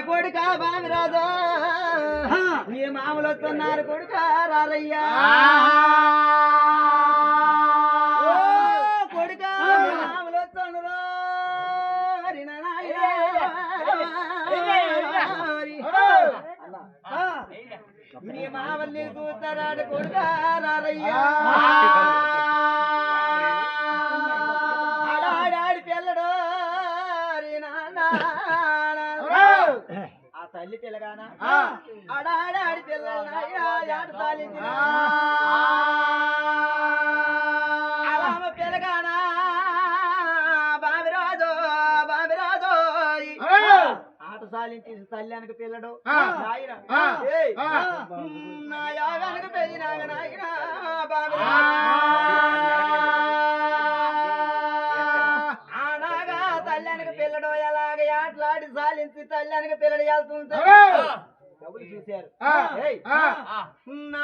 కొడుక బామిరాజు నీ మామూలు వస్తున్నారు కొడుక రారయ్యా కొడుక మామూలు వస్తున్నారు నీ మామల్ని చూస్తారాడు కొడుక రారయ్యా ఆడాడి పిల్లడు ఆ తల్లి పిల్లగానా ఆడాడి పిల్లలు అలామ పిల్లగానా బాబిరాజు బాబిరాజు ఆట సాలించి తల్లినికి పిల్లడు నా యాగానికి పెరిగినాగ నాయన ఆనాగా తల్లినికి పిల్లడు ఎలాగ ఆటలాడి సాలించి తల్లినికి పిల్లడు వెళ్తుంటారు చూశారు నా